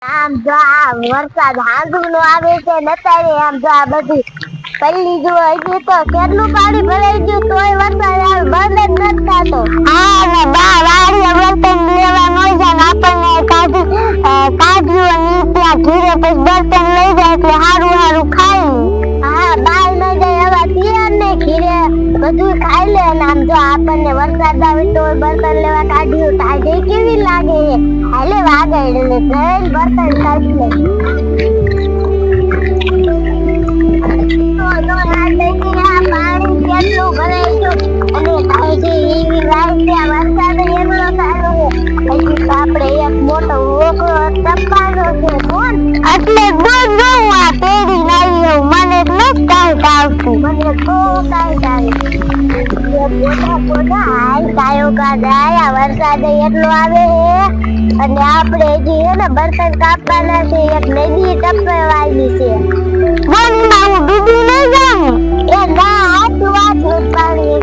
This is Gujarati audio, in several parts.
આમ જો આ વરસાદ હાંગનો આવે છે નતારે આમ જો આ બધી પલ્લી જો હજી તો કેટલું પાણી ભરાઈ ગયું તોય વરસાદ આવે બંધ જ નથી થતો. હા ને બા વાડીએ બર્તન લેવા ન જાય આપણને કાઢ્યું નીત્યા ઘીરે પછી બર્તન લઈ જાય એટલે હારું હારું ખાઈ. હા બાર ન જાય હવે તૈયાર ને ઘીરે બધું ખાઈ લે ને આમ જો આપણને વરસાદ આવે તો બર્તન લેવા કાઢ્યું તાજે કેવી લાગે હાલે વાગાઈ ને નરેન બર્તન કાઢી લે. પાણી કેટલું ભરાઈ ગયું અને તાજે એવી વાગ્યા વરસાદ એટલો સારો હજી આપણે એક મોટો ઓકળો ટપકાનો છે કોણ એટલે દૂધ જોઉં આ પેઢી નહીં એવું મને નથી કાંઈ આવતું મને તો કાંઈ વરસાદ એટલો આવે અને આપણે હજી હે ને બર્તન કાપવાના છે એક નદી ટપકવાની છે બોલમાં હું ડૂબી નહીં જાઉં એ ના આટલું આટલું પાણી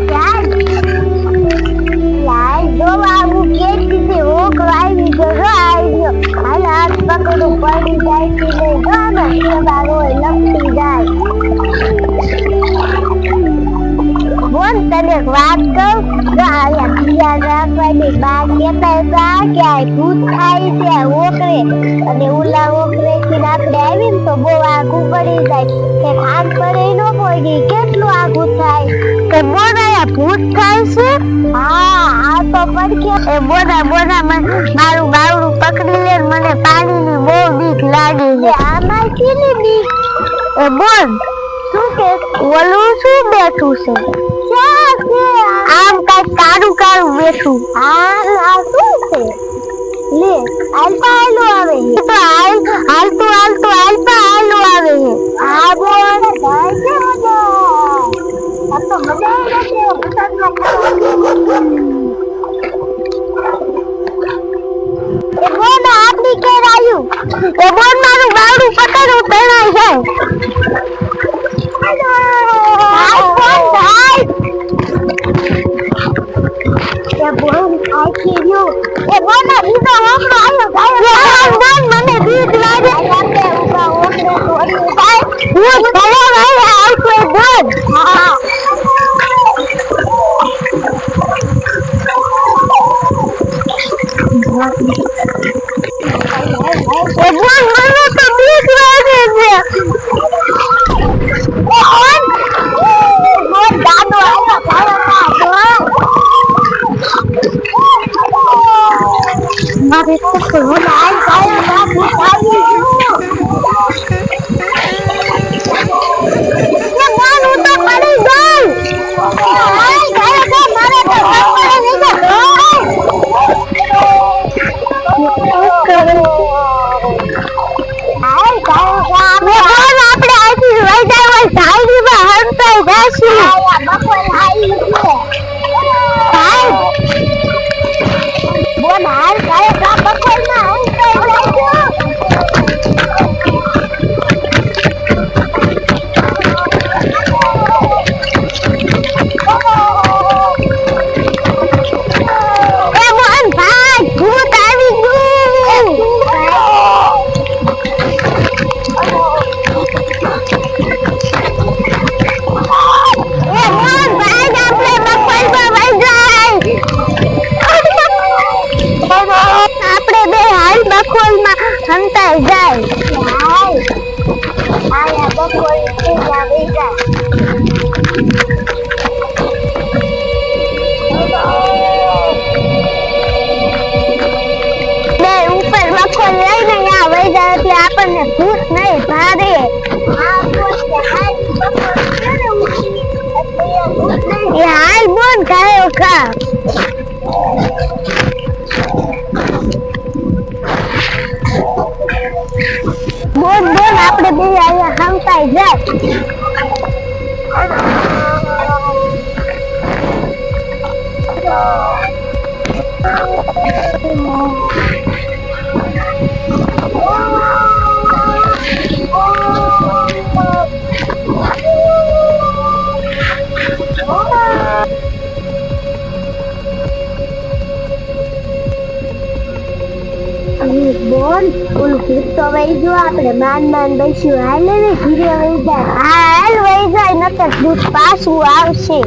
લાલ જોવા હું કેટલી ઓક આવી ગયો આવી ગયો હાલ હાથ પકડું પડી જાય કે નહીં જો ને બારો લપટી જાય. બોલ તને એક વાત કહું જો અહીંયા ધ્યાન રાખવાની બા કહેતા હતા કે આ ભૂત થાય છે ઓકરે અને ઉલા ઓકરે થી આપણે આવી ને તો બહુ આઘું પડી જાય કે ખાંડ પડે ન પડી કેટલું આઘું થાય કે બોલા ભૂત થાય છે. હા આ તો પડકે એ બોલા મારું બાવડું પકડી લે મને પાણીની બહુ બીક લાગે છે. આમાં કેની બીક એ બોલ શું કે ઓલું શું બેઠું છે આમ કઈ કાળું કાળું બેઠું આ શું છે લે હાલતા હાલું આવે તો હાલતું હાલતા હાલું આવે આ બોલ જાય છે મજા આ તો મજા નથી વરસાદમાં એ બોલ આપણી કેર આવ્યું એ બોલ મારું બાવડું પકડું પહેરાય જાય એ બોલ આખી રહ્યું એ બોલ ના બીજો ઓકળો આવ્યો બોલ મને બીક લાગે આપણે ઉભા ઓકળો તોડ્યું ભાઈ હું ચલો ભાઈ આવતો બોલ હા એ બોલ મને તો બીક લાગે છે બોલ દાદો આવ્યો મારે તો કોણ આઈ તો પડી જાય આઈ ગયા તો મારે તો પડે નહીં તો આઈ આપણે આથી વઈ જાય હોય સાઈડમાં હંતાઈ જાશું આયા બપોર આઈ છે ભાઈ બોલ હાલ કાય કા બપોરમાં હંતાઈ જાશું હંતાઈ જાય આયા બપોર પૂજા બેજા બે ઉપર બપોર લઈને અહીંયા વઈ જાય એટલે આપણને ભૂત નહીં ભારે હાલ બોલ ગાયો કા બોલ આપણે બે અહીંયા હંતાઈ જાય બોલ ઓલું ભૂત તો વહી ગયો, આપણે માન બેસ્યું. હાલે ને ધીરે વહી જાય. હા હાલ વહી જાય, નકર ભૂત પાછું આવશે.